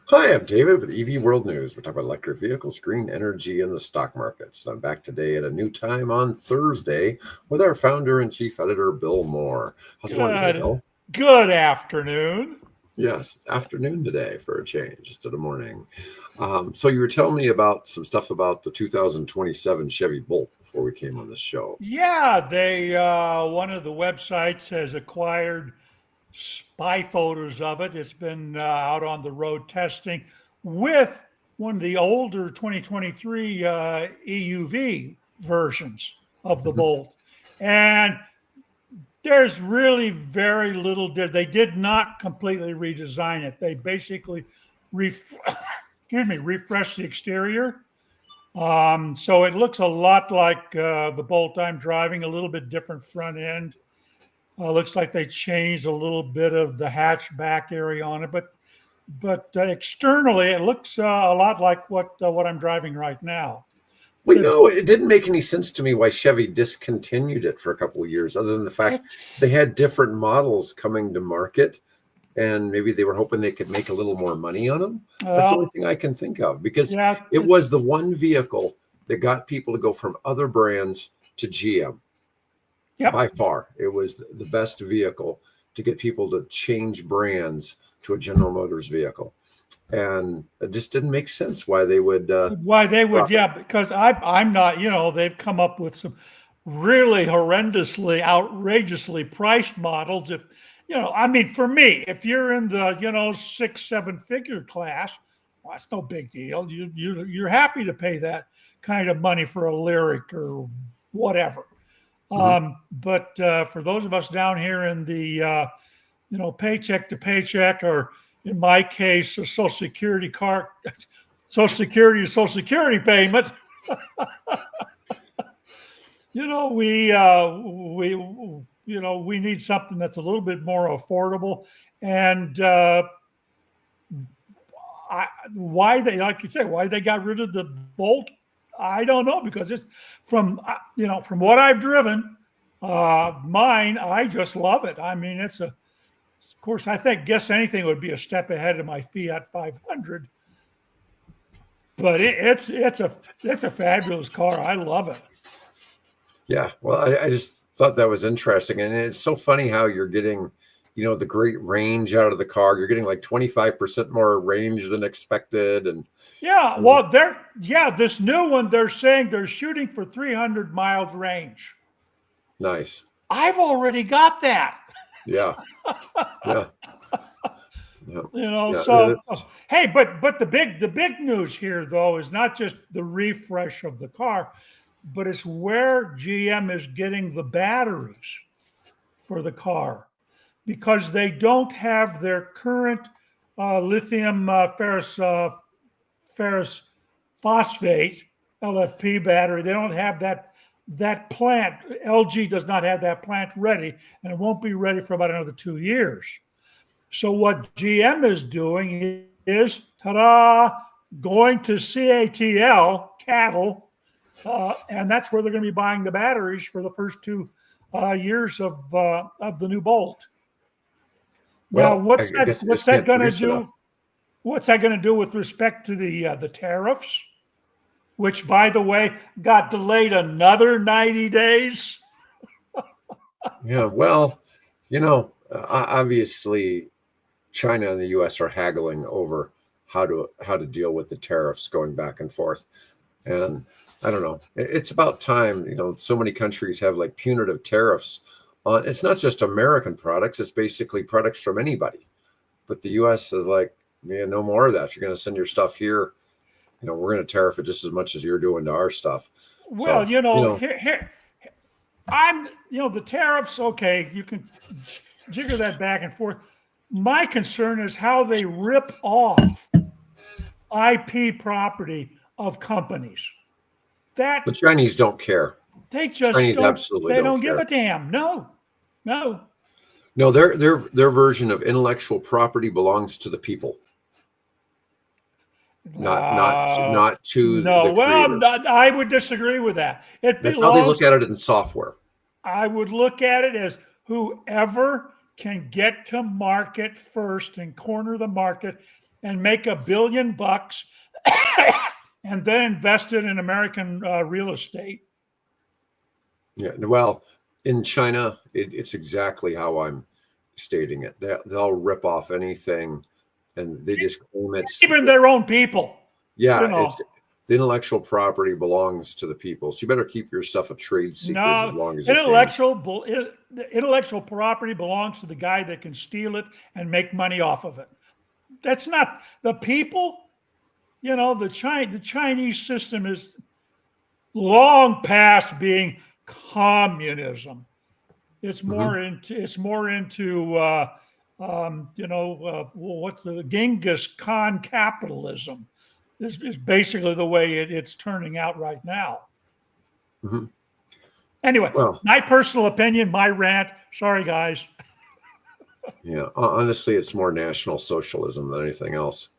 Hi, I'm David with EV World News. We're talking about electric vehicles, green energy, and the stock markets. I'm back today at a new time on Thursday with our founder and chief editor, Bill Moore. How's it going today, Good. Bill? Good afternoon. Yes, afternoon today for a change instead of morning. So you were telling me about some stuff about the 2027 Chevy Bolt before we came on the show. Yeah, they one of the websites has acquired spy photos of it. It's been out on the road testing with one of the older 2023 EUV versions of the Mhm. Bolt, and there's really very little. They did not completely redesign it. They basically refreshed the exterior. So it looks a lot like the Bolt I'm driving, a little bit different front end. Looks like they changed a little bit of the hatchback area on it, but externally it looks a lot like what I'm driving right now. Well, The it didn't make any sense to me why Chevy discontinued it for a couple of years, other than the fact they it's had different models coming to market and maybe they were hoping they could make a little more money on them. That's the only well, thing I can think of because yeah, it was the one vehicle that got people to go from other brands to GM. By yep. far, it was the best vehicle to get people to change brands to a General Motors vehicle. And it just didn't make sense why they would Why they would, drop it. yeah, because I'm not, they've come up with some really horrendously, outrageously priced models. If, I mean, for me, if you're in the, 6, 7 figure class, well, that's no big deal. You're happy to pay that kind of money for a Lyric or whatever. Mhm. But for those of us down here in the, paycheck to paycheck, or in my case, a Social Security card, Social Security to Social Security payment. We need something that's a little bit more affordable, and why they, like you say, why they got rid of the Bolt, I don't know, because it's from what I've driven, mine, I just love it. I mean, of course, I think guess anything would be a step ahead of my Fiat 500, but it's a fabulous car. I love it. Yeah, well, I just thought that was interesting, and it's so funny how you're getting, the great range out of the car. You're getting like 25% more range than expected, and Yeah, uh, well, this new one, they're saying they're shooting for 300 miles range. nice. I've already got that. Yeah, yeah, yeah, yeah. So hey, but the big news here though is not just the refresh of the car, but it's where GM is getting the batteries for the car, because they don't have their current lithium ferrous phosphate LFP battery. They don't have that plant. LG does not have that plant ready, and it won't be ready for about another 2 years. So what GM is doing is, ta-da, going to CATL, cattle, and that's where they're going to be buying the batteries for the first 2 years of the new Bolt. Now, Well, I what's that? guess they What's just that can't going to produce enough. do? What's that going to do with respect to the tariffs? Which, by the way, got delayed another 90 days. Yeah, well, obviously, China and the U.S. are haggling over how to deal with the tariffs going back and forth. And I don't know. It's about time. So many countries have like punitive tariffs on. It's not just American products. It's basically products from anybody. But the U.S. is like, yeah, no more of that. If you're going to send your stuff here, we're going to tariff it just as much as you're doing to our stuff. Well, So, here the tariffs. Okay, you can jigger that back and forth. My concern is how they rip off IP property of companies. That the Chinese don't care. they just Chinese don't. absolutely They don't don't give care. a damn. No, no. No, their version of intellectual property belongs to the people, not not Uh, not to no. the Well, creator. I would disagree with that. It That's how they look belongs. at it in software. I would look at it as whoever can get to market first and corner the market and make $1 billion and then invest it in American real estate. Yeah, well, in China, it's exactly how I'm stating it. They'll rip off anything, and they just claim it's Even their own people. yeah. It's the intellectual property belongs to the people, so you better keep your stuff a trade secret as long as you can. Intellectual property belongs to the guy that can steal it and make money off of it. That's not the people. The Chinese system is long past being communism. It's more into what's the Genghis Khan capitalism. This is basically the way it's turning out right now. Mm-hmm. Anyway, my personal opinion, my rant. Sorry, guys. Yeah, honestly, it's more National Socialism than anything else,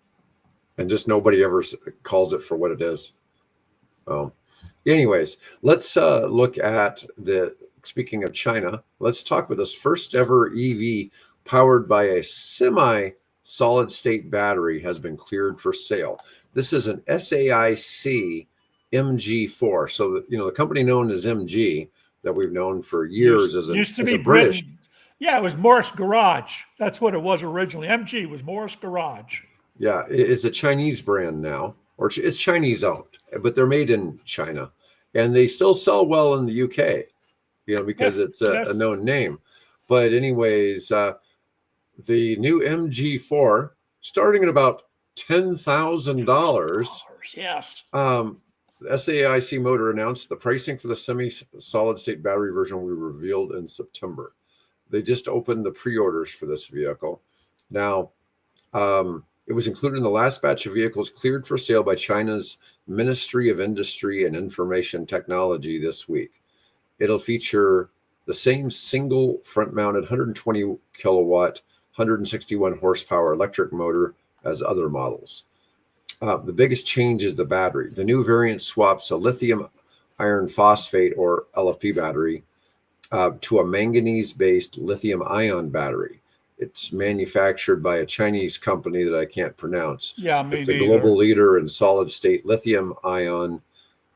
and just nobody ever calls it for what it is. Anyways, let's look at speaking of China, let's talk about this first ever EV powered by a semi-solid state battery has been cleared for sale. This is an SAIC MG4. So, the company known as MG that we've known for years used to be British. Yeah, it was Morris Garage. That's what it was originally. MG was Morris Garage. Yeah, it's a Chinese brand now, or it's Chinese owned, but they're made in China. And they still sell well in the UK, because it's a known name. But anyways, the new MG4 starting at about $10,000. Yes. The SAIC Motor announced the pricing for the semi-solid state battery version will be revealed in September. They just opened the pre-orders for this vehicle. Now, it was included in the last batch of vehicles cleared for sale by China's Ministry of Industry and Information Technology this week. It'll feature the same single front-mounted 120 kilowatt, 161 horsepower electric motor as other models. The biggest change is the battery. The new variant swaps a lithium iron phosphate, or LFP battery, to a manganese-based lithium-ion battery. It's manufactured by a Chinese company that I can't pronounce. Yeah, me It's a global leader in solid-state lithium-ion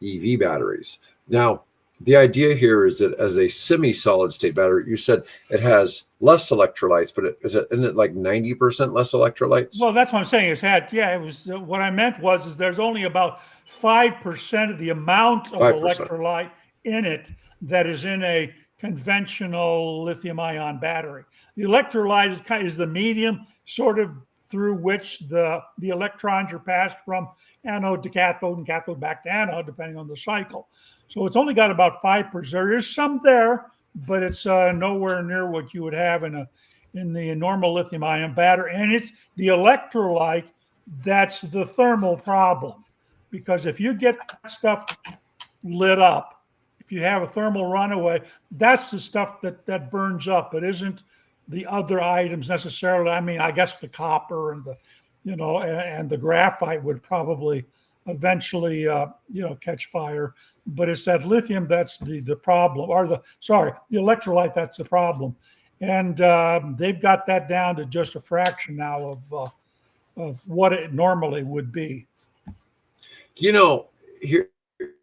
EV batteries. Now, the idea here is that as a semi-solid-state battery, you said it has less electrolytes, but isn't it like 90% less electrolytes? Well, that's what I'm saying. It was what I meant was there's only about 5% of the amount of 5%. Electrolyte in it that is in a conventional lithium-ion battery. The electrolyte is the medium sort of through which the electrons are passed from anode to cathode and cathode back to anode, depending on the cycle. So it's only got about 5%. There is some there, but it's nowhere near what you would have in the normal lithium-ion battery. And it's the electrolyte that's the thermal problem, because if you get that stuff lit up, if you have a thermal runaway, that's the stuff that burns up. It isn't the other items necessarily. I mean, I guess the copper and and the graphite would probably eventually catch fire, but it's that lithium that's the problem, or the electrolyte that's the problem. And they've got that down to just a fraction now of what it normally would be.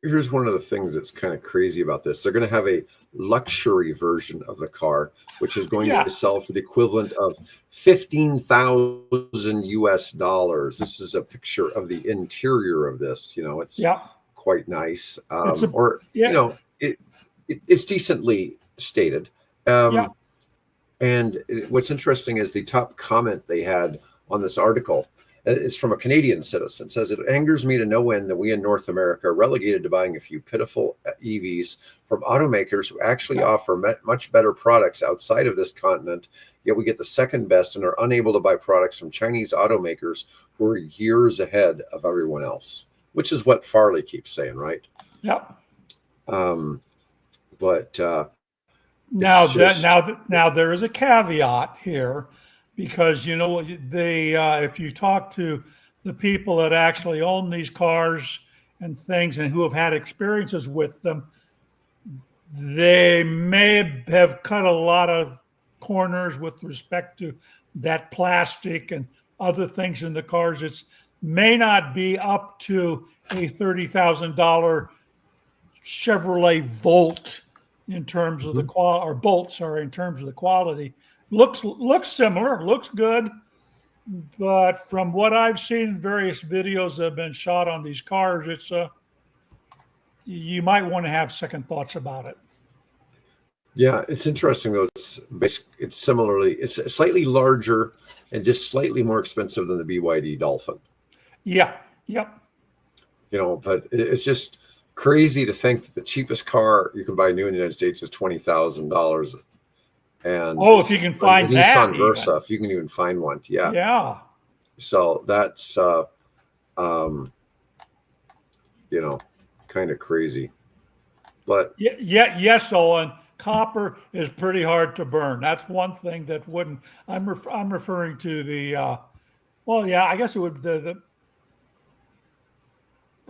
Here's one of the things that's kind of crazy about this. They're going to have a luxury version of the car, which is going to sell for the equivalent of $15,000 US. This is a picture of the interior of this. It's quite nice. It's decently stated. And what's interesting is the top comment they had on this article. It's from a Canadian citizen. It says, "It angers me to no end that we in North America are relegated to buying a few pitiful EVs from automakers who actually offer much better products outside of this continent, yet we get the second best and are unable to buy products from Chinese automakers who are years ahead of everyone else," which is what Farley keeps saying, right? Yep. But now there is a caveat here. Because if you talk to the people that actually own these cars and things and who have had experiences with them, they may have cut a lot of corners with respect to that plastic and other things in the cars. It's may not be up to a $30,000 Chevrolet Volt in terms of the Mhm. quality, or Bolt, sorry, in terms of the quality. Looks similar, looks good, but from what I've seen in various videos that have been shot on these cars, it's you might want to have second thoughts about it. Yeah, it's interesting though. It's similarly, it's slightly larger and just slightly more expensive than the BYD Dolphin. Yeah, yep. But it's just crazy to think that the cheapest car you can buy new in the United States is $20,000, and Oh, if you can the find that Nissan even. Versa, if you can even find one, yeah. Yeah. So that's um, kind of crazy, but Yeah, yeah, yes, Owen. Copper is pretty hard to burn. That's one thing that wouldn't. I'm referring to the. Well, yeah, I guess it would.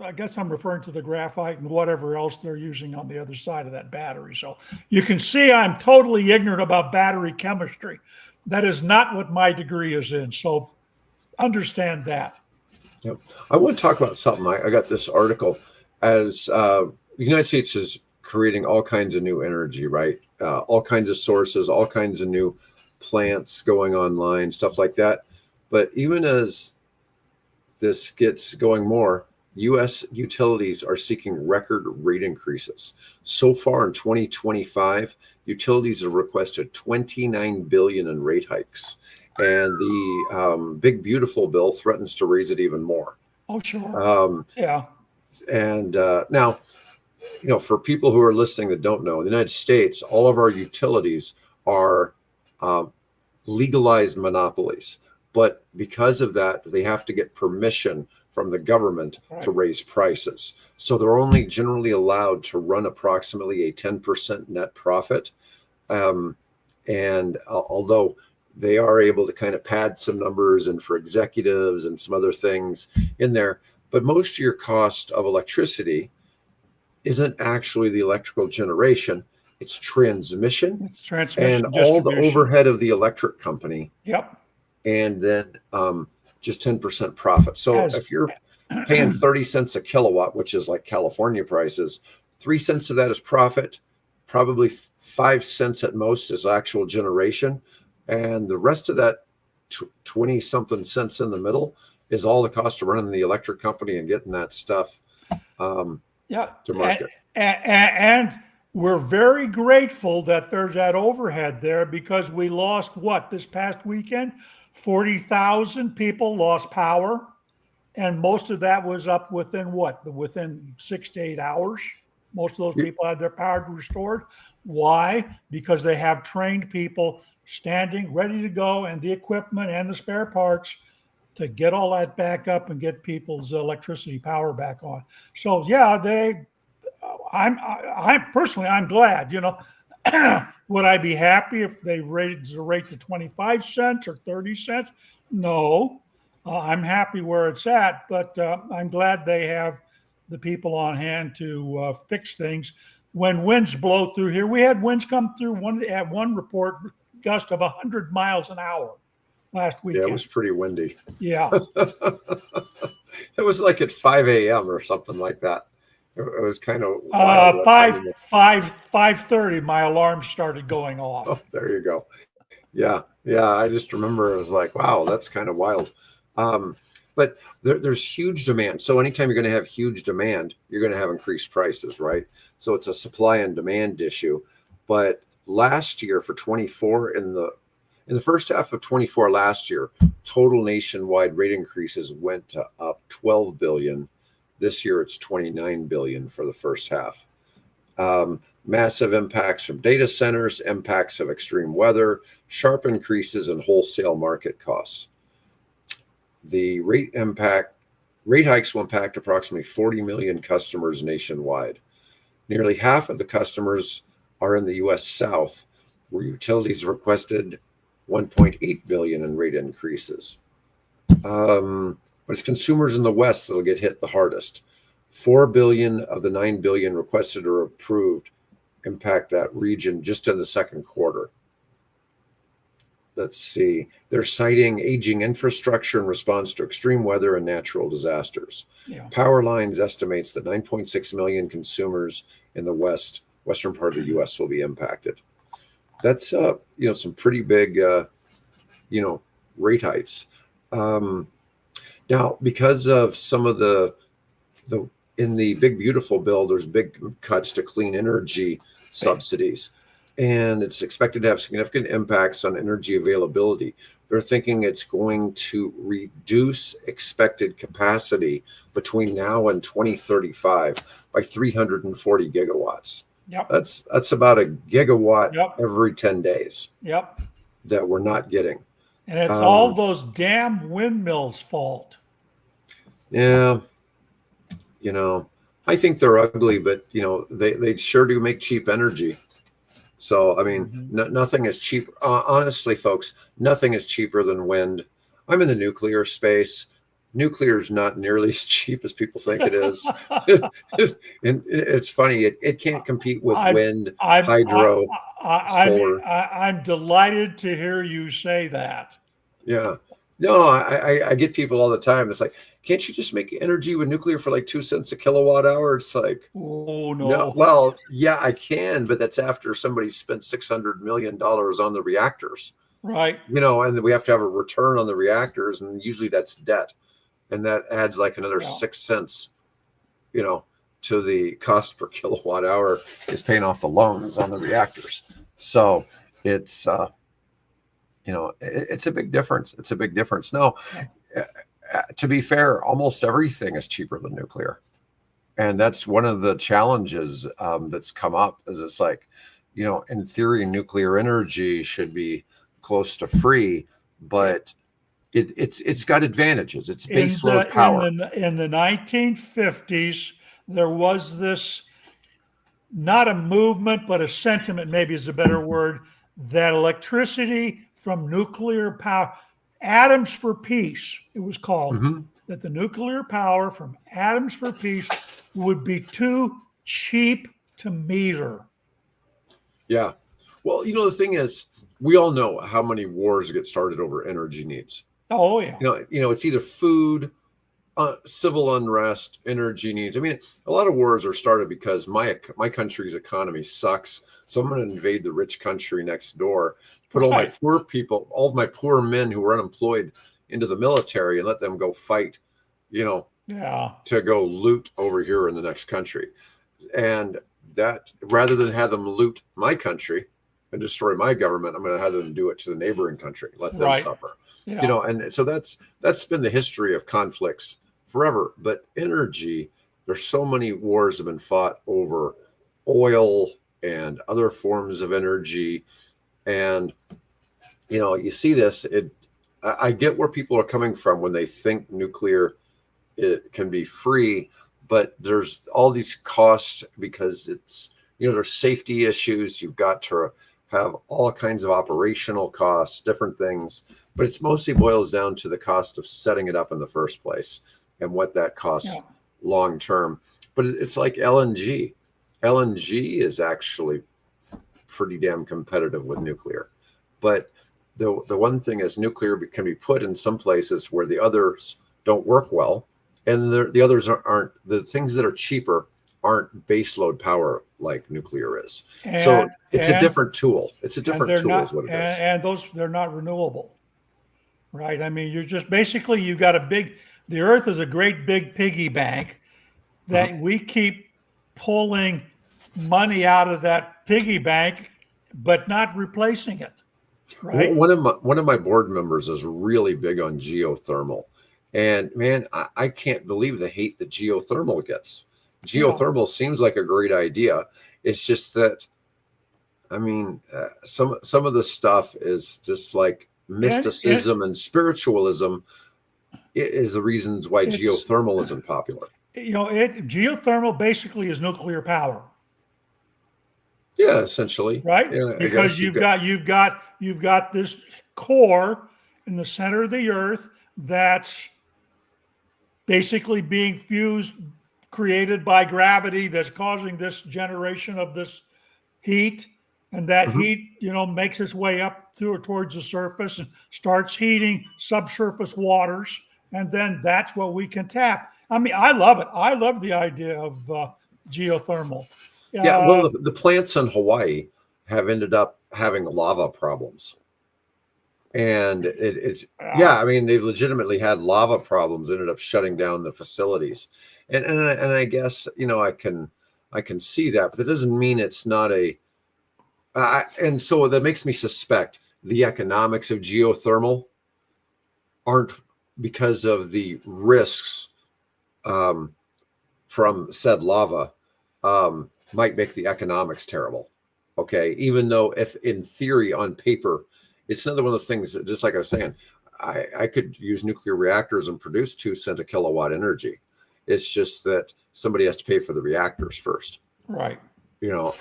I guess I'm referring to the graphite and whatever else they're using on the other side of that battery. So you can see I'm totally ignorant about battery chemistry. That is not what my degree is in. So understand that. yep. I want to talk about something. I got this article as the United States is creating all kinds of new energy, right? All kinds of sources, all kinds of new plants going online, stuff like that. But even as this gets going more, U.S. utilities are seeking record rate increases. So far in 2025, utilities have requested $29 billion in rate hikes, and the Big Beautiful Bill threatens to raise it even more. Oh, sure. Um, Yeah. and now, for people who are listening that don't know, in the United States, all of our utilities are um, legalized monopolies. But because of that, they have to get permission from the government to Right. raise prices. So they're only generally allowed to run approximately a 10% net profit. Um, and although they are able to kind of pad some numbers and for executives and some other things in there, but most of your cost of electricity isn't actually the electrical generation, it's transmission It's and transmission all the distribution. overhead of the electric company, Yep. and then just 10% profit. So As if you're paying 30 cents a kilowatt, which is like California prices, 3 cents of that is profit, probably 5 cents at most is actual generation. And the rest of that 20 something cents in the middle is all the cost of running the electric company and getting that stuff um, yeah, to market. and we're very grateful that there's that overhead there because we lost what this past weekend, 40,000 people lost power, and most of that was up within 6 to 8 hours. Most of those people had their power restored. Why? Because they have trained people standing ready to go and the equipment and the spare parts to get all that back up and get people's electricity power back on. So yeah, I'm personally, I'm glad, would I be happy if they raised the rate to 25 cents or 30 cents? No, I'm happy where it's at, but I'm glad they have the people on hand to fix things. When winds blow through here, we had winds come through at one report, gust of 100 miles an hour last Yeah, it weekend. was pretty windy. Yeah. It was like at 5 a.m. or something like that. It was kind of wild. What time of 5:30, my alarm started going off. Oh, there you go. Yeah, yeah. I just remember it was like, wow, that's kind of wild. But there's huge demand. So anytime you're going to have huge demand, you're going to have increased prices, right? So it's a supply and demand issue. But last year for 24, in the first half of 24 last year, total nationwide rate increases went to up 12 billion. This year it's 29 billion for the first half. Massive impacts from data centers, impacts of extreme weather, sharp increases in wholesale market costs. The rate hikes will impact approximately 40 million customers nationwide. Nearly half of the customers are in the U.S. South, where utilities requested 1.8 billion in rate increases. But it's consumers in the West that'll get hit the hardest. 4 billion of the 9 billion requested or approved impact that region just in the second quarter. let's see. They're citing aging infrastructure in response to extreme weather and natural disasters. Yeah. Power Lines estimates that 9.6 million consumers in the western part of the U.S. will be impacted. That's some pretty big rate hikes. Now, because of some of the in the big beautiful bill, there's big cuts to clean energy subsidies, and it's expected to have significant impacts on energy availability. They're thinking it's going to reduce expected capacity between now and 2035 by 340 gigawatts. Yep. That's about a gigawatt Yep. every 10 days. Yep. That we're not getting. And it's all those damn windmills' fault. Yeah. I think they're ugly, but they sure do make cheap energy. So I mean, nothing is cheap. Honestly, folks, nothing is cheaper than wind. I'm in the nuclear space. Nuclear is not nearly as cheap as people think it is. And it's funny; it can't compete with wind, hydro, solar. I'm delighted to hear you say that. Yeah. No, I get people all the time. It's like, can't you just make energy with nuclear for like 2 cents a kilowatt hour? It's like, oh no. No. Well, yeah, I can, but that's after somebody spent $600 million on the reactors. Right. And we have to have a return on the reactors, and usually that's debt, and that adds like another 6 cents, to the cost per kilowatt hour is paying off the loans on the reactors. So it's it's a big difference. It's a big difference. No, to be fair, almost everything is cheaper than nuclear. And that's one of the challenges that's come up is it's like, in theory, nuclear energy should be close to free, but it's got advantages. It's baseload power. In the 1950s, there was this, not a movement, but a sentiment, maybe is a better word, that electricity from nuclear power, atoms for peace, it was called, that the nuclear power from atoms for peace would be too cheap to meter. Yeah. Well, the thing is, we all know how many wars get started over energy needs. Oh, yeah. It's either food, civil unrest, energy needs. I mean, a lot of wars are started because my country's economy sucks. So I'm going to invade the rich country next door, put all my poor people, all my poor men who are unemployed into the military and let them go fight, to go loot over here in the next country. And that, rather than have them loot my country and destroy my government, I'm going to have them do it to the neighboring country, let them suffer. Yeah. And so that's been the history of conflicts forever. But energy, there's so many wars have been fought over oil and other forms of energy. And, you see this, I get where people are coming from when they think nuclear it can be free, but there's all these costs because it's, there's safety issues. You've got to have all kinds of operational costs, different things, but it's mostly boils down to the cost of setting it up in the first place and what that costs long term. But it's like LNG. LNG is actually pretty damn competitive with nuclear. But the one thing is nuclear can be put in some places where the others don't work well. And the others aren't, the things that are cheaper aren't baseload power like nuclear is. So it's a different tool. It's a different tool is what it is. And they're not renewable, right? I mean, you're just basically, you've got the earth is a great big piggy bank that we keep pulling money out of that piggy bank, but not replacing it. Right. One of my board members is really big on geothermal. And man, I can't believe the hate that geothermal gets. Geothermal seems like a great idea. It's just that, I mean, some of the stuff is just like mysticism and spiritualism is the reasons why geothermal isn't popular. Geothermal basically is nuclear power. Yeah, essentially. Right? Yeah, because you've got this core in the center of the earth that's basically being fused, created by gravity, that's causing this generation of this heat. and that Mhm. heat, makes its way up towards the surface and starts heating subsurface waters, and then that's what we can tap. I mean, I love it. I love the idea of geothermal. Yeah, well, Uh, the plants in Hawaii have ended up having lava problems. And it's, uh, yeah, I mean, they've legitimately had lava problems, ended up shutting down the facilities. And I guess, I can see that, but that doesn't mean it's not and so that makes me suspect the economics of geothermal aren't, because of the risks um, from said lava, might make the economics terrible. Okay, even though if in theory on paper, it's another one of those things that, just like I was saying, I could use nuclear reactors and produce 2 cents a kilowatt energy. It's just that somebody has to pay for the reactors first, right.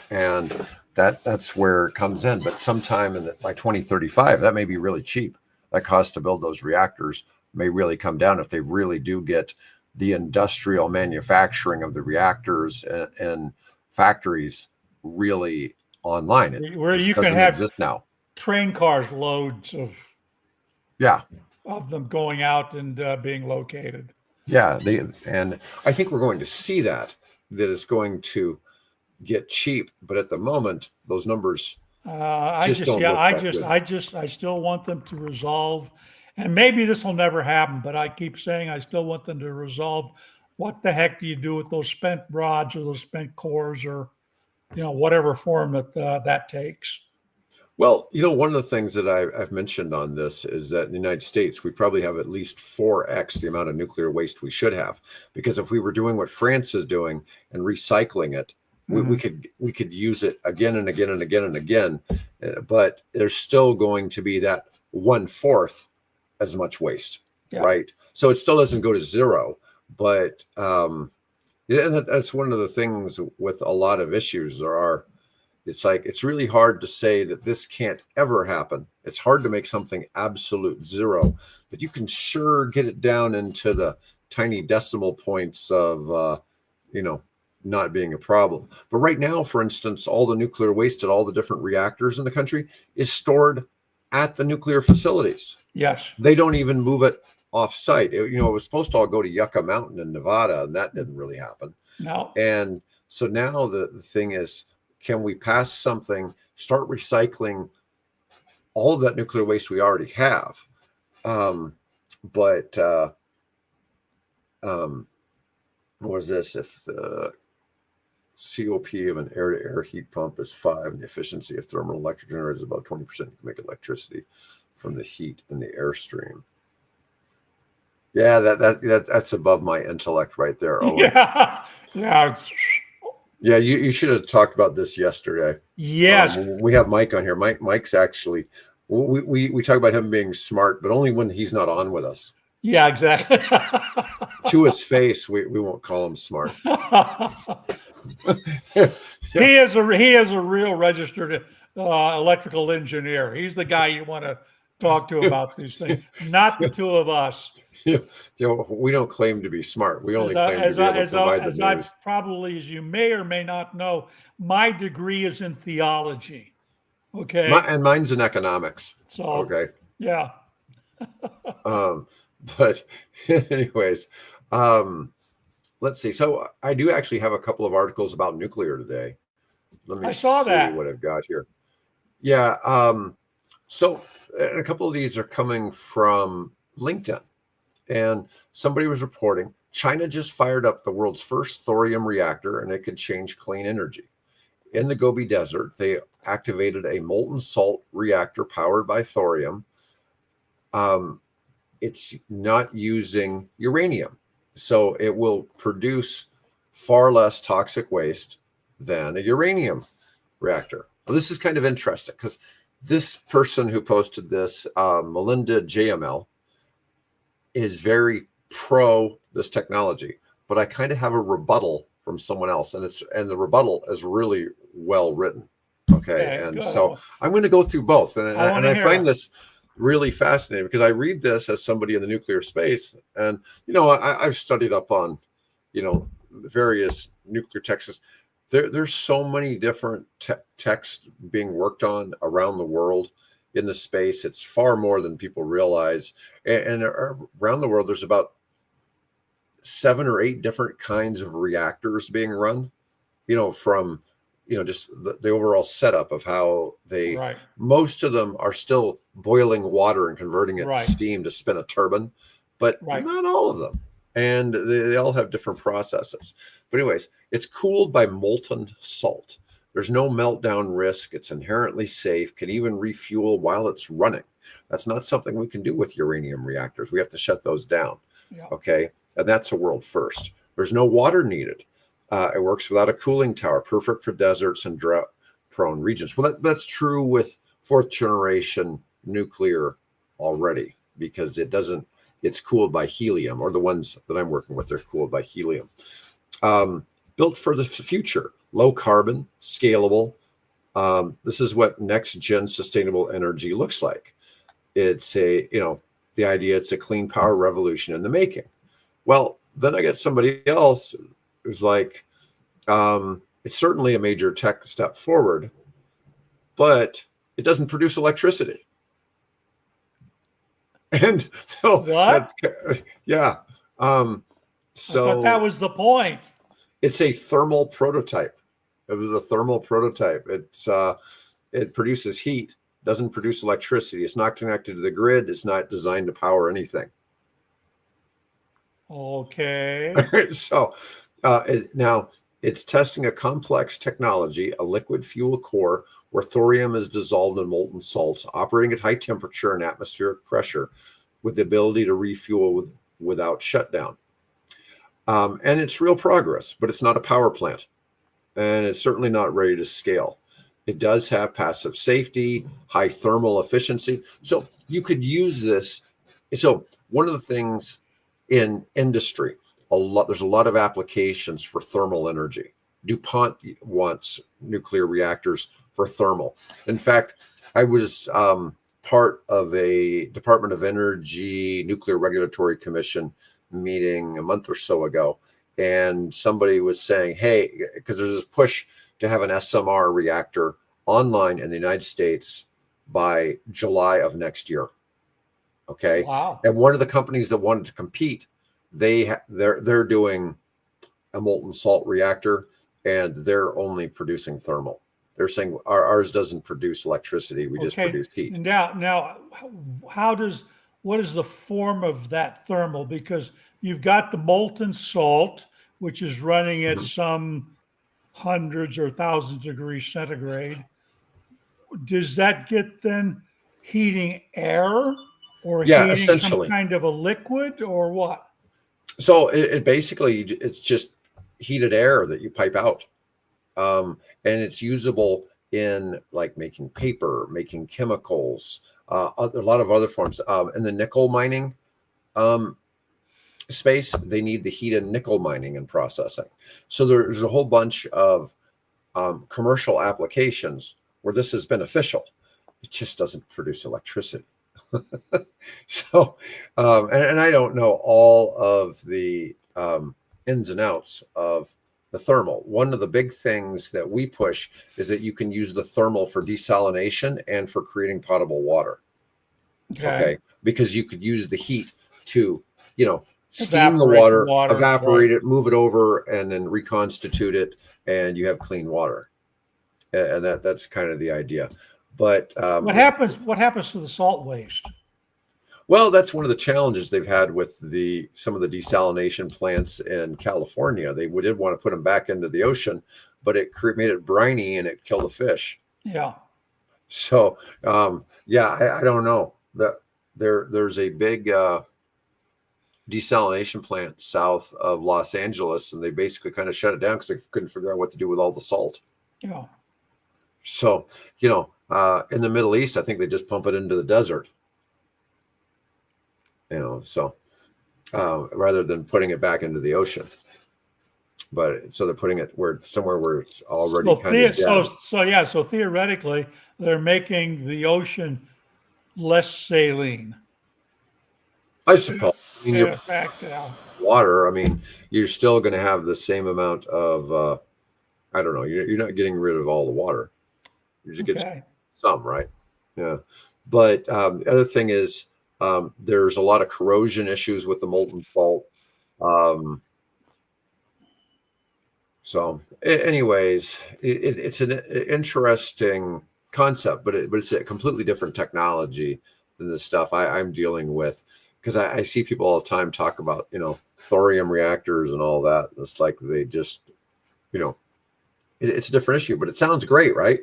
and that's where it comes in. But sometime by 2035, that may be really cheap. That cost to build those reactors may really come down if they really do get the industrial manufacturing of the reactors and factories really online. It Where just you can doesn't have exist now. train cars loads Yeah, of them going out and being located. yeah. And I think we're going to see that it's going to get cheap, but at the moment, those numbers I just just, don't yeah, look that good. I still want them to resolve, and maybe this will never happen, but I keep saying I still want them to resolve what the heck do you do with those spent rods or those spent cores or, whatever form that takes. Well, one of the things that I've mentioned on this is that in the United States, we probably have at least 4x the amount of nuclear waste we should have. Because if we were doing what France is doing and recycling it, we could use it again and again and again and again. But there's still going to be that 1/4 as much waste, Yeah. right? So it still doesn't go to zero. But yeah, and that's one of the things with a lot of issues there are. It's like, it's really hard to say that this can't ever happen. It's hard to make something absolute zero, but you can sure get it down into the tiny decimal points of, not being a problem. But right now, for instance, all the nuclear waste at all the different reactors in the country is stored at the nuclear facilities. Yes. They don't even move it off site. It was supposed to all go to Yucca Mountain in Nevada, and that didn't really happen. No. And so now the thing is, can we pass something, start recycling all of that nuclear waste we already have? But what is this? If the COP of an air-to-air heat pump is 5, and the efficiency of thermal electric generators is about 20%, you can make electricity from the heat in the airstream. Yeah, that's above my intellect right there, Owen. Yeah. Yeah. Yeah, you should have talked about this yesterday. Yes. We have Mike on here. Mike's actually, we talk about him being smart, but only when he's not on with us. Yeah, exactly. To his face, we won't call him smart. He is a real registered electrical engineer. He's the guy you want to talk to about these things, not the two of us. We don't claim to be smart. We only claim to be able to provide the news. Probably, as you may or may not know, my degree is in theology. Okay. And mine's in economics. So, okay. Yeah. But anyways, let's see. So I do actually have a couple of articles about nuclear today. Let me I saw see that. what I've got here. Yeah. So a couple of these are coming from LinkedIn. And somebody was reporting China just fired up the world's first thorium reactor, and it could change clean energy. In the Gobi Desert, they activated a molten salt reactor powered by thorium. It's not using uranium, so it will produce far less toxic waste than a uranium reactor. Well, this is kind of interesting because this person who posted this, Melinda JML, is very pro this technology, but I kind of have a rebuttal from someone else, and the rebuttal is really well written. Okay, and so I'm going to go through both, and I find this really fascinating because I read this as somebody in the nuclear space, and I've studied up on the various nuclear texts. there's so many different techs being worked on around the world in the space. It's far more than people realize. And around the world, there's about 7 or 8 different kinds of reactors being run, from, just the overall setup of how Right. most of them are still boiling water and converting it to Right. steam to spin a turbine, but Right. not all of them. And they all have different processes. But anyways, it's cooled by molten salt. There's no meltdown risk. It's inherently safe, can even refuel while it's running. That's not something we can do with uranium reactors. We have to shut those down. Yeah. Okay. And that's a world first. There's no water needed. It works without a cooling tower, perfect for deserts and drought prone regions. Well, that's true with 4th generation nuclear already, because it's cooled by helium, or the ones that I'm working with, they're cooled by helium. Built for the future, low carbon, scalable. This is what next gen sustainable energy looks like. It's the idea, it's a clean power revolution in the making. Well, then I get somebody else who's like, it's certainly a major tech step forward, but it doesn't produce electricity. And so What? yeah. I thought that was the point. It's a thermal prototype. It was a thermal prototype. It produces heat, doesn't produce electricity. It's not connected to the grid. It's not designed to power anything. Okay. So now it's testing a complex technology, a liquid fuel core where thorium is dissolved in molten salts, operating at high temperature and atmospheric pressure, with the ability to refuel without shutdown. And it's real progress, but it's not a power plant. And it's certainly not ready to scale. It does have passive safety, high thermal efficiency. So you could use this. So one of the things in industry, there's a lot of applications for thermal energy. DuPont wants nuclear reactors for thermal. In fact, I was part of a Department of Energy Nuclear Regulatory Commission meeting a month or so ago, and somebody was saying, hey, because there's this push to have an SMR reactor online in the United States by July of next year. Okay. Wow. And one of the companies that wanted to compete, they're doing a molten salt reactor, and they're only producing thermal. They're saying ours doesn't produce electricity. We just produce heat. Now, what is the form of that thermal? Because you've got the molten salt, which is running at some hundreds or thousands of degrees centigrade. Does that get then heating air, or heating essentially some kind of a liquid, or what? So it basically, it's just heated air that you pipe out. And it's usable in like making paper, making chemicals, a lot of other forms. In the nickel mining space, they need the heat and nickel mining and processing. So there's a whole bunch of commercial applications where this is beneficial. It just doesn't produce electricity. So, and I don't know all of the ins and outs of the thermal. One of the big things that we push is that you can use the thermal for desalination and for creating potable water. Okay. Because you could use the heat to, steam the water, evaporate it, move it over, and then reconstitute it, and you have clean water. And that's kind of the idea. But what happens to the salt waste? Well, that's one of the challenges they've had with some of the desalination plants in California. They did want to put them back into the ocean, but it made it briny and it killed the fish. Yeah. So, I don't know. There's a big desalination plant south of Los Angeles, and they basically kind of shut it down because they couldn't figure out what to do with all the salt. Yeah. So, in the Middle East, I think they just pump it into the desert. So rather than putting it back into the ocean, but so they're putting it somewhere where it's already kind of dead. So theoretically, they're making the ocean less saline. I suppose. Water. I mean, you're still going to have the same amount of I don't know. You're not getting rid of all the water. You just get Okay. some, right? Yeah. But the other thing is there's a lot of corrosion issues with the molten salt. Um, anyways, it's an interesting concept, but it's a completely different technology than the stuff I'm dealing with. Because I see people all the time talk about, thorium reactors and all that. It's like they just, you know, it's a different issue, but it sounds great, right?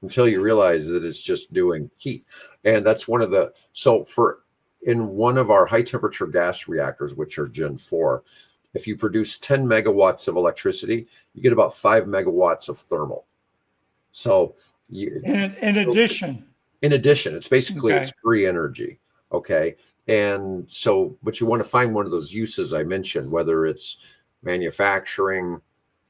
Until you realize that it's just doing heat. And that's one of the, so for in one of our high temperature gas reactors, which are Gen 4, if you produce 10 megawatts of electricity, you get about 5 megawatts of thermal. So In addition, it's basically okay, it's free energy. Okay. And so, but you want to find one of those uses I mentioned, whether it's manufacturing,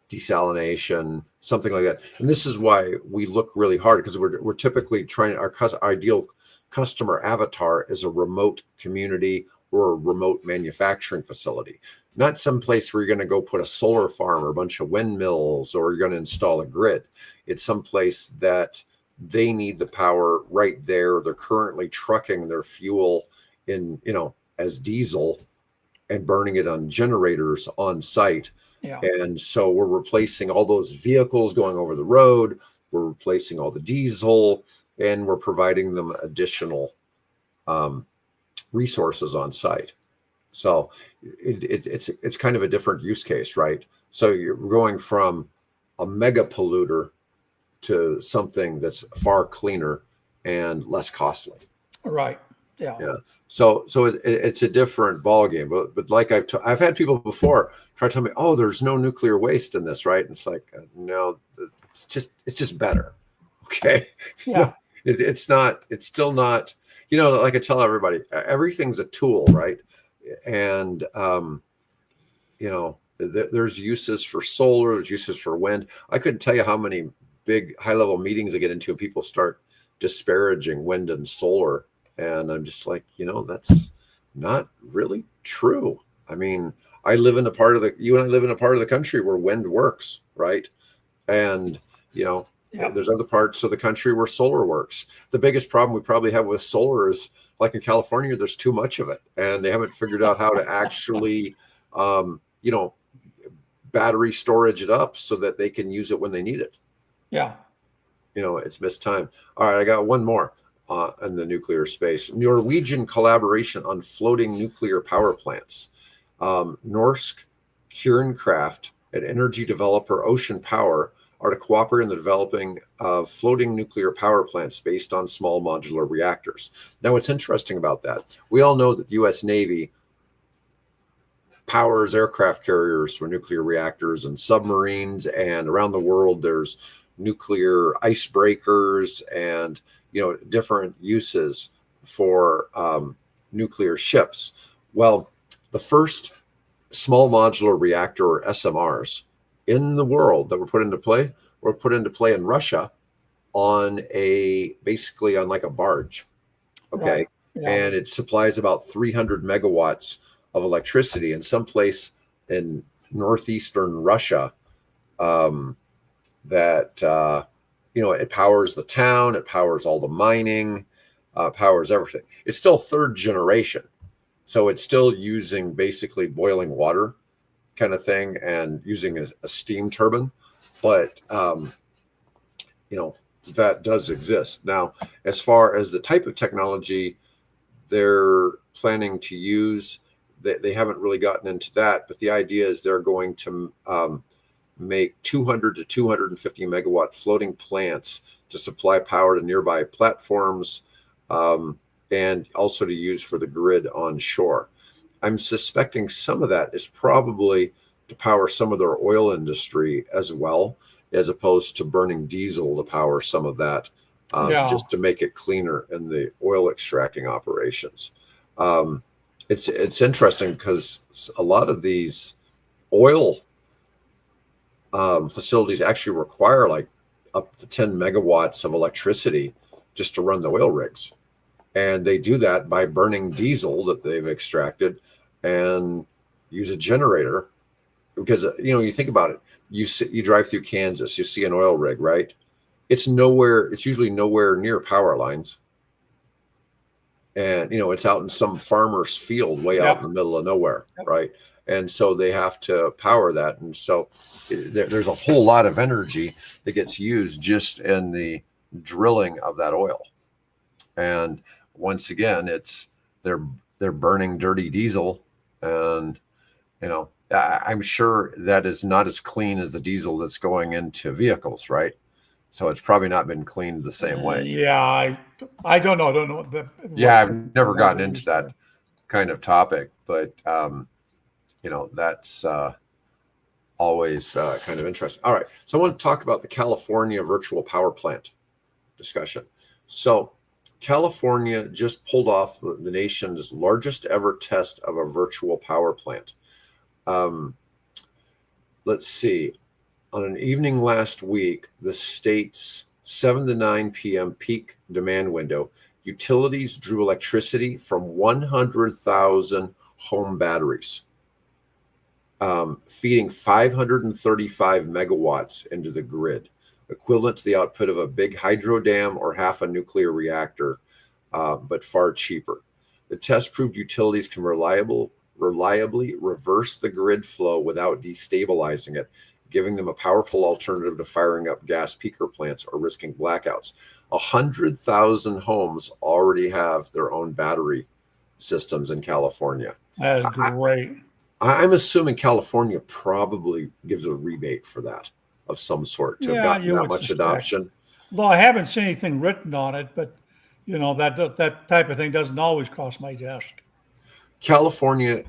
desalination, something like that. And this is why we look really hard, because we're typically trying, our ideal customer avatar is a remote community or a remote manufacturing facility, not some place where you're going to go put a solar farm or a bunch of windmills or you're going to install a grid. It's some place that they need the power right there. They're currently trucking their fuel in, as diesel and burning it on generators on site. yeah, And so we're replacing all those vehicles going over the road. We're replacing all the diesel, and we're providing them additional resources on site. So it's kind of a different use case, right? So you're going from a mega polluter to something that's far cleaner and less costly. right, yeah, Yeah. So it's a different ball game. But like I've had people before try to tell me, oh, there's no nuclear waste in this, right? And it's like, no, it's just better. Okay. yeah, It's not. It's still not. Like I tell everybody, everything's a tool, right? And there's uses for solar, there's uses for wind. I couldn't tell you how many big high level meetings I get into and people start disparaging wind and solar. And I'm just like, that's not really true. I mean, you and I live in a part of the country where wind works, right? And, yeah, there's other parts of the country where solar works. The biggest problem we probably have with solar is, like in California, there's too much of it, and they haven't figured out how to actually, um, you know, battery storage it up so that they can use it when they need it. yeah, It's missed time. All right, I got one more in the nuclear space. Norwegian collaboration on floating nuclear power plants. Norsk Kernkraft and energy developer Ocean Power are to cooperate in the developing of floating nuclear power plants based on small modular reactors. Now, what's interesting about that, we all know that the U.S. Navy powers aircraft carriers for nuclear reactors and submarines, and around the world there's nuclear icebreakers and different uses for nuclear ships. Well, the first small modular reactor, or SMRs, in the world that were put into play in Russia basically on like a barge. Okay. right, yeah, And it supplies about 300 megawatts of electricity in some place in northeastern Russia. It powers the town, it powers all the mining, powers everything. It's still third generation. So it's still using basically boiling water kind of thing and using a steam turbine. But, that does exist. Now, as far as the type of technology they're planning to use, they haven't really gotten into that. But the idea is they're going to make 200 to 250 megawatt floating plants to supply power to nearby platforms and also to use for the grid on shore. I'm suspecting some of that is probably to power some of their oil industry as well, as opposed to burning diesel to power some of that, yeah, just to make it cleaner in the oil extracting operations. It's interesting because a lot of these oil facilities actually require like up to 10 megawatts of electricity just to run the oil rigs. And they do that by burning diesel that they've extracted and use a generator because you think about it. You drive through Kansas, you see an oil rig, right? It's nowhere. It's usually nowhere near power lines, and it's out in some farmer's field, way out in Yep. the middle of nowhere, Yep. right? And so they have to power that, and so there's a whole lot of energy that gets used just in the drilling of that oil. And once again, they're burning dirty diesel, and I'm sure that is not as clean as the diesel that's going into vehicles, right? So it's probably not been cleaned the same way. Yeah, I don't know. I don't know Yeah, what I've never gotten into that kind of topic, but that's always kind of interesting. All right, so I want to talk about the California virtual power plant discussion. So California just pulled off the nation's largest ever test of a virtual power plant. Let's see. On an evening last week, the state's 7 to 9 p.m. peak demand window, utilities drew electricity from 100,000 home batteries, feeding 535 megawatts into the grid, equivalent to the output of a big hydro dam or half a nuclear reactor, but far cheaper. The test proved utilities can reliably reverse the grid flow without destabilizing it, giving them a powerful alternative to firing up gas peaker plants or risking blackouts. 100,000 homes already have their own battery systems in California. That's great. I'm assuming California probably gives a rebate for that of some sort to have gotten that much adoption. Though I haven't seen anything written on it, but that type of thing doesn't always cross my desk. California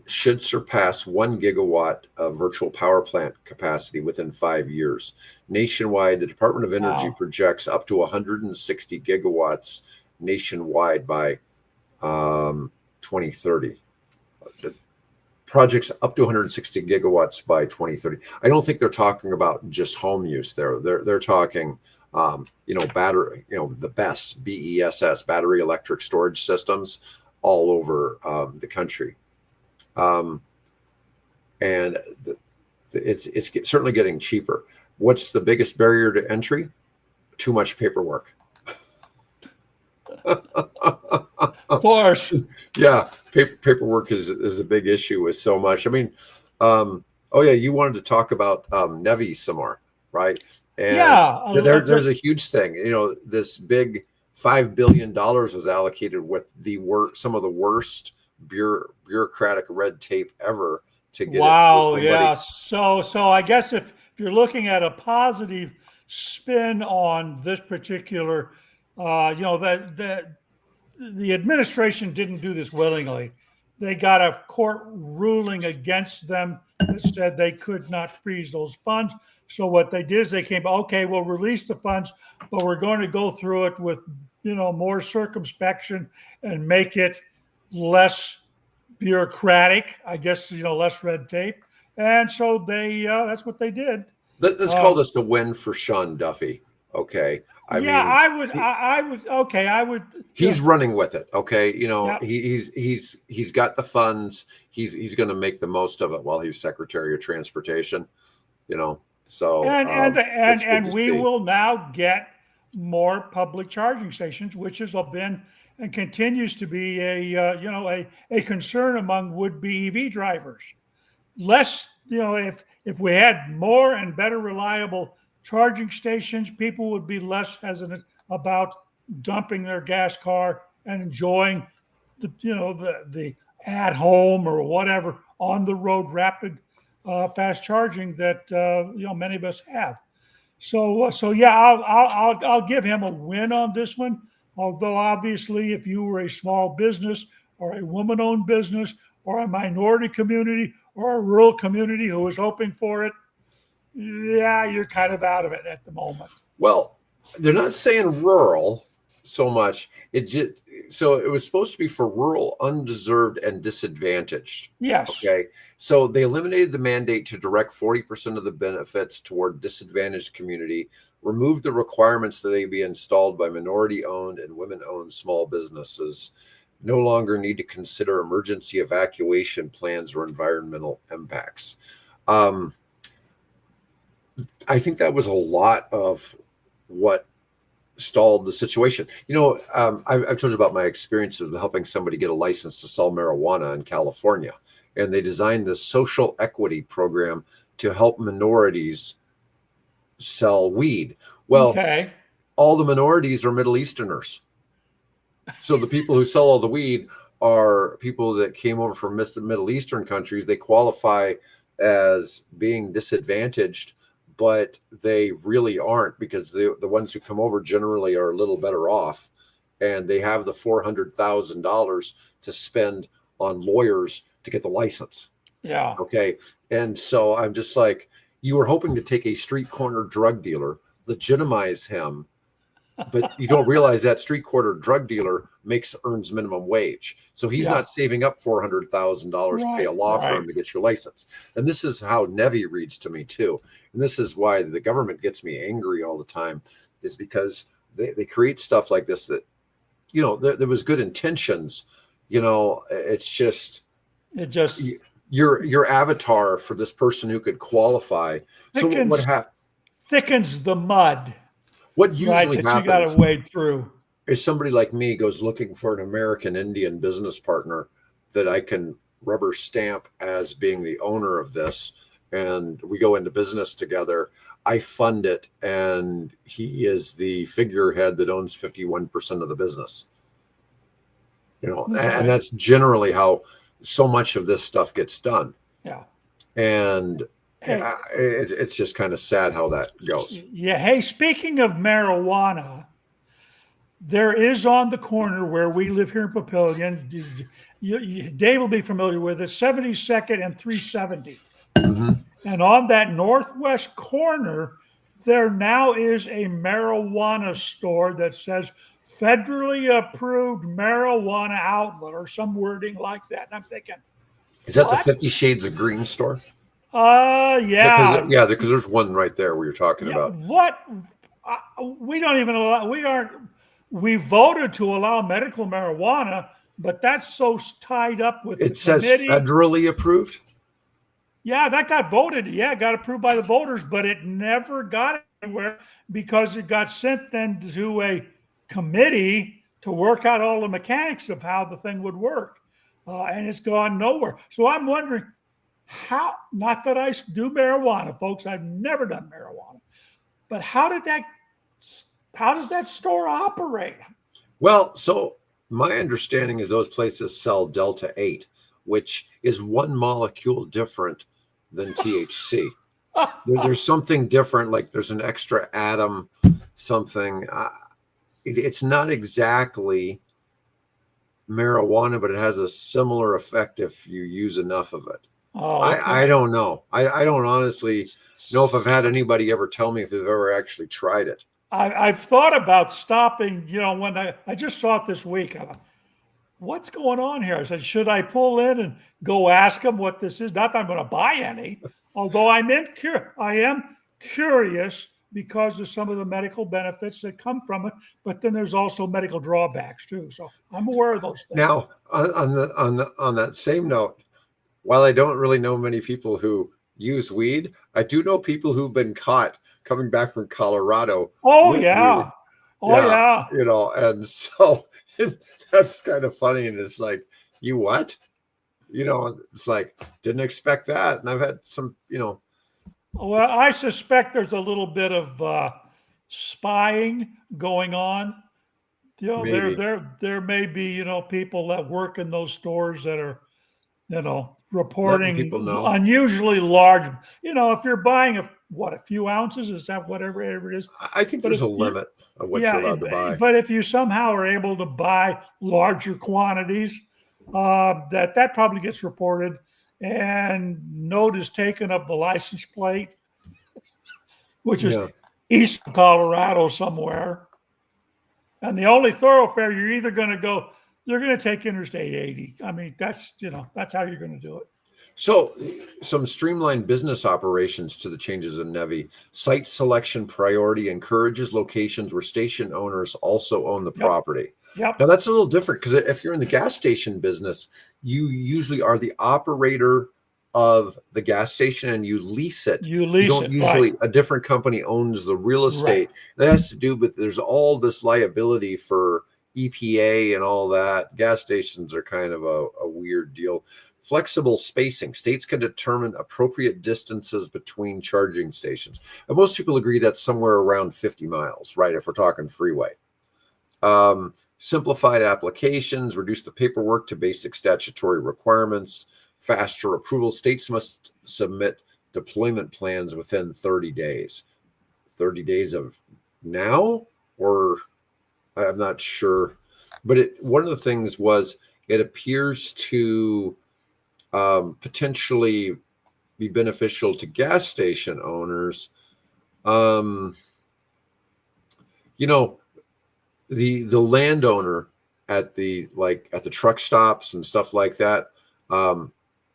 should surpass 1 gigawatt of virtual power plant capacity within 5 years. Nationwide, the Department of Energy projects up to 160 gigawatts nationwide by 2030. Projects up to 160 gigawatts by 2030. I don't think they're talking about just home use there. They're talking, battery, the BESS, battery electric storage systems all over the country. And it's certainly getting cheaper. What's the biggest barrier to entry? Too much paperwork. Of course. Yeah, paperwork is a big issue with so much. I mean, you wanted to talk about NEVI some more, right? And yeah, there's a huge thing. This big $5 billion was allocated with some of the worst bureaucratic red tape ever to get it. Yeah. So I guess if you're looking at a positive spin on this particular, the administration didn't do this willingly. They got a court ruling against them that said they could not freeze those funds. So what they did is they came, okay, we'll release the funds, but we're going to go through it with, more circumspection and make it less bureaucratic, I guess, less red tape. And so that's what they did. Let's call this the win for Sean Duffy. Okay. I would. He's running with it. Okay. He's got the funds. He's going to make the most of it while he's Secretary of Transportation, so. And we will now get more public charging stations, which has been and continues to be a concern among would-be EV drivers. Less, if we had more and better reliable charging stations, people would be less hesitant about dumping their gas car and enjoying the at home or whatever on the road rapid fast charging that many of us have. So I'll give him a win on this one. Although obviously, if you were a small business or a woman-owned business or a minority community or a rural community who was hoping for it, you're kind of out of it at the moment. Well, they're not saying rural so much. So it was supposed to be for rural, undeserved, and disadvantaged. Yes. Okay. So they eliminated the mandate to direct 40% of the benefits toward disadvantaged community, removed the requirements that they be installed by minority-owned and women-owned small businesses, no longer need to consider emergency evacuation plans or environmental impacts. Um, I think that was a lot of what stalled the situation. I've told you about my experience of helping somebody get a license to sell marijuana in California, and they designed this social equity program to help minorities sell weed. Well, Okay. all the minorities are Middle Easterners. So the people who sell all the weed are people that came over from Middle Eastern countries. They qualify as being disadvantaged, but they really aren't, because the ones who come over generally are a little better off, and they have the $400,000 to spend on lawyers to get the license. Yeah. Okay. And so I'm just like, you were hoping to take a street corner drug dealer, legitimize him, but you don't realize that street corner drug dealer earns minimum wage. So he's Yeah. not saving up $400,000 to pay a law firm to get your license. And this is how NEVI reads to me too. And this is why the government gets me angry all the time, is because they create stuff like this that, there was good intentions. It's just, your avatar for this person who could qualify. So what happened? Thickens the mud. What usually that happens, you got to wade through, is somebody like me goes looking for an American Indian business partner that I can rubber stamp as being the owner of this, and we go into business together. I fund it, and he is the figurehead that owns 51% of the business. And that's generally how so much of this stuff gets done. Yeah. And it's just kind of sad how that goes. Yeah. Hey, speaking of marijuana, there is on the corner where we live here in Papillion, Dave will be familiar with it, 72nd and 370. Mm-hmm. And on that northwest corner, there now is a marijuana store that says federally approved marijuana outlet, or some wording like that. And I'm thinking, is that what? The 50 Shades of Green store? Yeah. Because there's one right there we were talking about. What? We don't even allow, we voted to allow medical marijuana, but that's so tied up with it says committee. Federally approved? Yeah, that got voted. Yeah, it got approved by the voters, but it never got anywhere because it got sent then to a committee to work out all the mechanics of how the thing would work. And it's gone nowhere. So I'm wondering how, not that I do marijuana, folks, I've never done marijuana, but how does that store operate? Well, so my understanding is those places sell Delta 8, which is one molecule different than THC. There's something different, like there's an extra atom, something. It's not exactly marijuana, but it has a similar effect if you use enough of it. Oh, okay. I don't know. I don't honestly know if I've had anybody ever tell me if they've ever actually tried it. I've thought about stopping, when I just saw it this week. I thought, what's going on here? I said, should I pull in and go ask them what this is? Not that I'm going to buy any, although I am curious because of some of the medical benefits that come from it. But then there's also medical drawbacks too. So I'm aware of those things. Now, on that same note, while I don't really know many people who use weed, I do know people who've been caught coming back from Colorado. Oh yeah. Weed. Oh yeah. And so that's kind of funny. And it's like, you what? It's like, didn't expect that. And I've had some, Well, I suspect there's a little bit of spying going on. Maybe. There may be, people that work in those stores that are, reporting people know. Unusually large. If you're buying a few ounces, is that whatever it is? I think there's a limit of what you're allowed to buy. But if you somehow are able to buy larger quantities, that probably gets reported, and note is taken of the license plate, which is east of Colorado somewhere. And the only thoroughfare you're either going to go, you're going to take Interstate 80. I mean, that's how you're going to do it. So some streamlined business operations to the changes in NEVI. Site selection priority encourages locations where station owners also own the property. Yep. Now that's a little different, because if you're in the gas station business, you usually are the operator of the gas station and you lease it. You You lease don't it, usually, right? a different company owns the real Right. estate. That has to do with, there's all this liability for EPA and all that. Gas stations are kind of a weird deal. Flexible spacing. States can determine appropriate distances between charging stations. And most people agree that's somewhere around 50 miles, right? If we're talking freeway. Simplified applications, reduce the paperwork to basic statutory requirements, faster approval. States must submit deployment plans within 30 days. 30 days of now, or I'm not sure. But one of the things was it appears to potentially be beneficial to gas station owners. You know, the landowner at the truck stops and stuff like that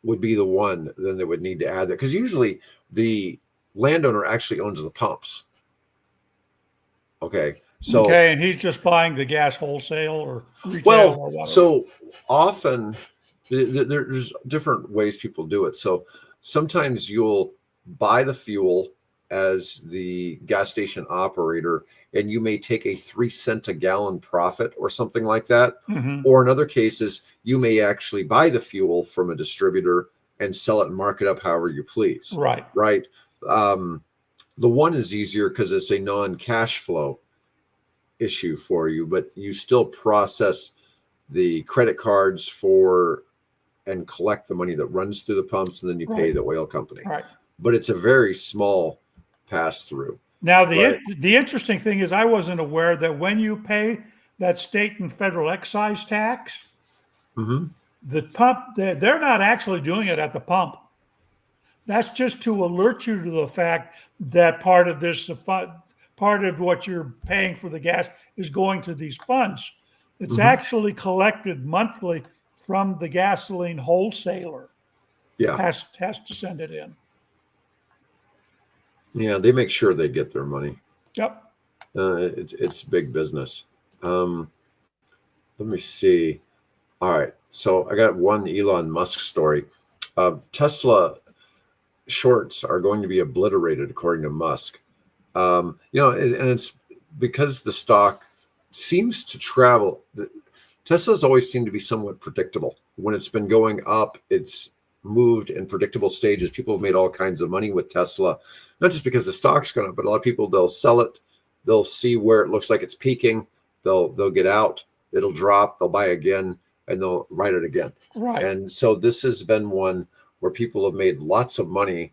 would be the one then that would need to add that, because usually the landowner actually owns the pumps. Okay, so Okay, and he's just buying the gas wholesale or retail well, or whatever. so often there's different ways people do it. So sometimes you'll buy the fuel as the gas station operator, and you may take a 3 cent a gallon profit or something like that. Mhm. Or in other cases, you may actually buy the fuel from a distributor and sell it and mark it up however you please. Right. Right. The one is easier because it's a non-cash flow issue for you, but you still process the credit cards for and collect the money that runs through the pumps, and then you pay Right. the oil company. Right. But it's a very small pass through. Now, Right. the interesting thing is I wasn't aware that when you pay that state and federal excise tax, Mm-hmm. the pump, they're not actually doing it at the pump. That's just to alert you to the fact that part of this, part of what you're paying for the gas is going to these funds. It's Mm-hmm. actually collected monthly from the gasoline wholesaler. Yeah. Has to send it in. Yeah, they make sure they get their money. Yep. It's big business. Let me see. All right, so I got one Elon Musk story. Tesla shorts are going to be obliterated, according to Musk. And it's because the stock seems to travel. Tesla's always seemed to be somewhat predictable. When it's been going up, it's moved in predictable stages. People have made all kinds of money with Tesla, not just because the stock's gone up, but a lot of people, they'll sell it. They'll see where it looks like it's peaking. They'll get out. It'll drop. They'll buy again, and they'll write it again. Right. And so this has been one where people have made lots of money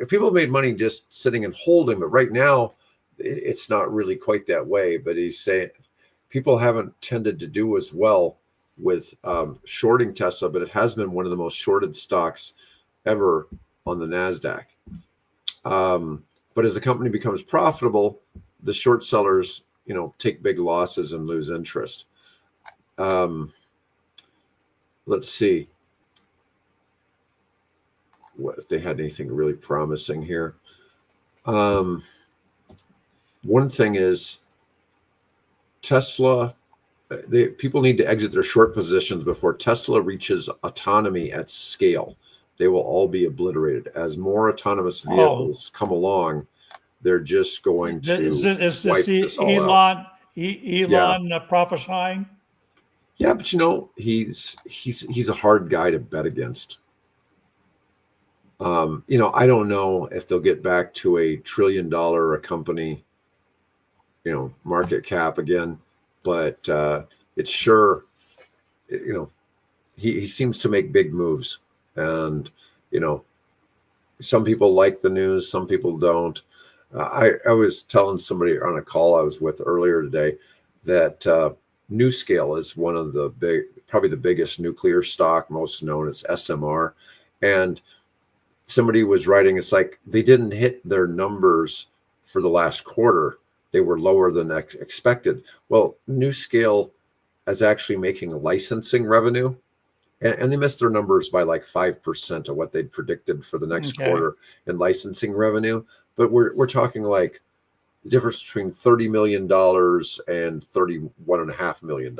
people have made money just sitting and holding, but right now it's not really quite that way. But he's saying people haven't tended to do as well with shorting Tesla, but it has been one of the most shorted stocks ever on the NASDAQ. But as the company becomes profitable, the short sellers, take big losses and lose interest. Let's see what if they had anything really promising here. One thing is Tesla. People need to exit their short positions before Tesla reaches autonomy at scale. They will all be obliterated. As more autonomous vehicles come along, they're just going to is wipe this this all out. Elon prophesying? Yeah, but he's a hard guy to bet against. I don't know if they'll get back to a $1 trillion a company, market cap again, but it's sure, he seems to make big moves, and some people like the news, some people don't. I was telling somebody on a call I was with earlier today that NuScale is one of the probably the biggest nuclear stock, most known as SMR, and somebody was writing, it's like they didn't hit their numbers for the last quarter. They were lower than expected. Well, NuScale is actually making licensing revenue, and they missed their numbers by like 5% of what they'd predicted for the next quarter in licensing revenue. But we're talking like the difference between $30 million and $31.5 million.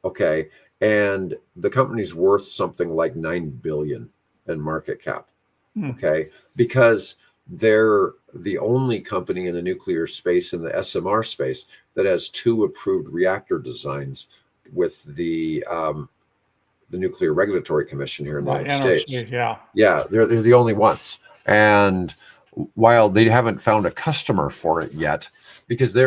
Okay. and the company's worth something like 9 billion in market cap. Okay, because they're the only company in the nuclear space, in the SMR space, that has 2 approved reactor designs with the Nuclear Regulatory Commission here in the Right, United States. NRC, yeah. Yeah, they're the only ones. And while they haven't found a customer for it yet, because they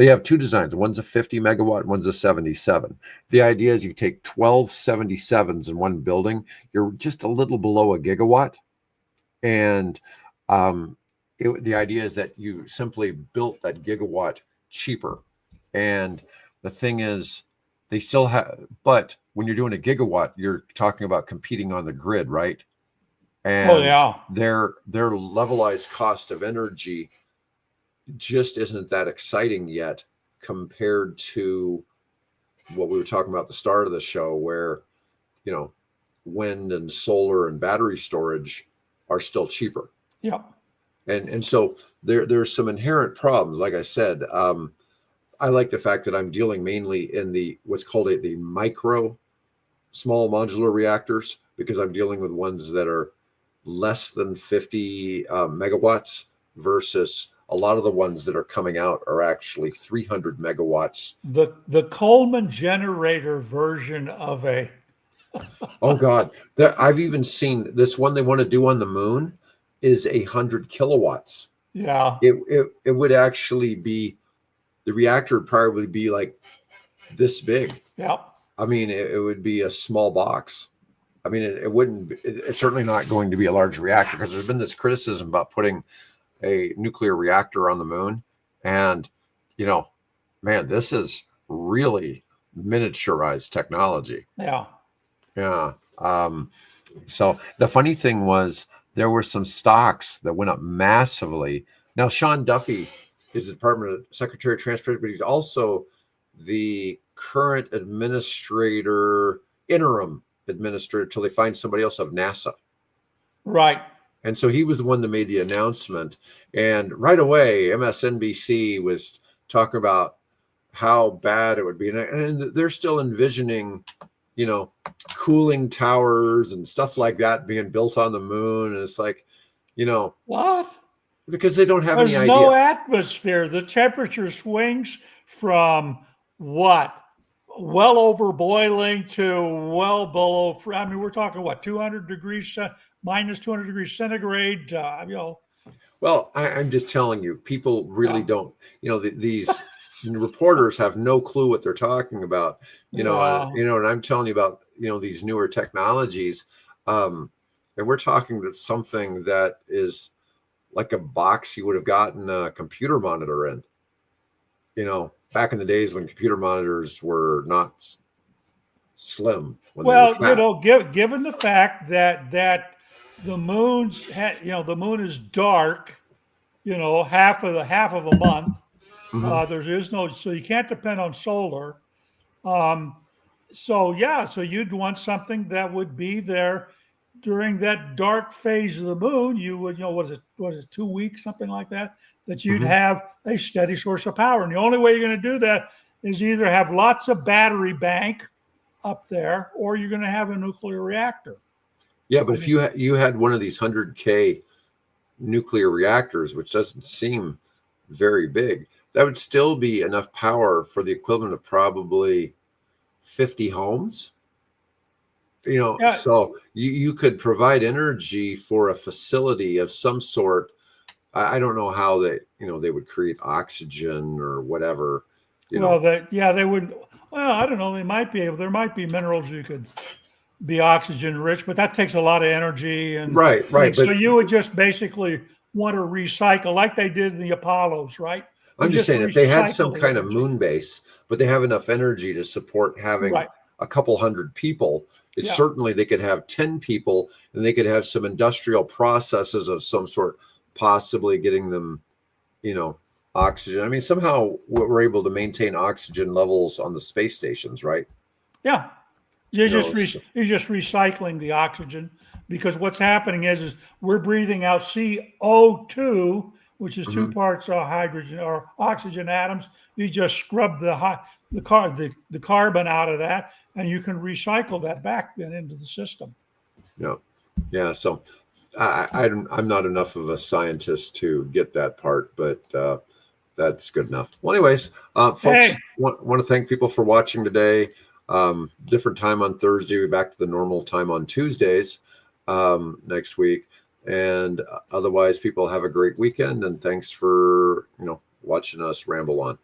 have 2 designs. One's a 50 megawatt, one's a 77. The idea is you take 12 77s in one building, you're just a little below a gigawatt. And the idea is that you simply built that gigawatt cheaper. And the thing is, they still have, but when you're doing a gigawatt, you're talking about competing on the grid, right? And their levelized cost of energy just isn't that exciting yet compared to what we were talking about at the start of the show, where, wind and solar and battery storage are still cheaper. Yeah. And so there's some inherent problems. Like I said, I like the fact that I'm dealing mainly in the what's called the micro small modular reactors, because I'm dealing with ones that are less than 50 megawatts versus a lot of the ones that are coming out are actually 300 megawatts. The Coleman generator version of a oh God, I've even seen this one they want to do on the moon is 100 kilowatts. Yeah. It would actually be, the reactor would probably be like this big. Yeah. I mean, it would be a small box. I mean, it's certainly not going to be a large reactor, because there's been this criticism about putting a nuclear reactor on the moon. And, man, this is really miniaturized technology. Yeah. Yeah. So the funny thing was, there were some stocks that went up massively. Now, Sean Duffy is the Department of Secretary of Transportation, but he's also the current interim administrator till they find somebody else of NASA. Right. And so he was the one that made the announcement. And right away, MSNBC was talking about how bad it would be. And they're still envisioning, cooling towers and stuff like that being built on the moon. And it's like, what? Because they don't have any idea. There's no atmosphere. The temperature swings from what? Well over boiling to well below. I mean, we're talking what, 200 degrees, minus 200 degrees centigrade. Well, I'm just telling you, people really don't. These reporters have no clue what they're talking about. And I'm telling you about these newer technologies, and we're talking about something that is like a box you would have gotten a computer monitor in. Back in the days when computer monitors were not slim. Well, given the fact that the moon's the moon is dark, half of a month. Mm-hmm. So you can't depend on solar. So you'd want something that would be there during that dark phase of the moon. You would, what is it, 2 weeks, something like that you'd have a steady source of power. And the only way you're going to do that is either have lots of battery bank up there, or you're going to have a nuclear reactor. Yeah, but if you had one of these 100K nuclear reactors, which doesn't seem very big, that would still be enough power for the equivalent of probably 50 homes. So you could provide energy for a facility of some sort. I don't know how they would create oxygen or whatever. They wouldn't. Well, I don't know. They might be able. There might be minerals you could be oxygen rich, but that takes a lot of energy. And right. So you would just basically want to recycle, like they did in the Apollos, right? I'm just saying, if they had some kind of moon base, but they have enough energy to support having a couple hundred people, certainly they could have 10 people, and they could have some industrial processes of some sort, possibly getting them, oxygen. I mean, somehow we're able to maintain oxygen levels on the space stations, right? Yeah. You're just recycling the oxygen, because what's happening is we're breathing out CO2, which is two Mhm. parts hydrogen or oxygen atoms. You just scrub the carbon out of that, and you can recycle that back then into the system. Yeah. Yeah. So I'm not enough of a scientist to get that part, but that's good enough. Well, anyways, folks, Hey, want to thank people for watching today. Different time on Thursday. We're back to the normal time on Tuesdays next week. And otherwise, people have a great weekend. And thanks for watching us ramble on.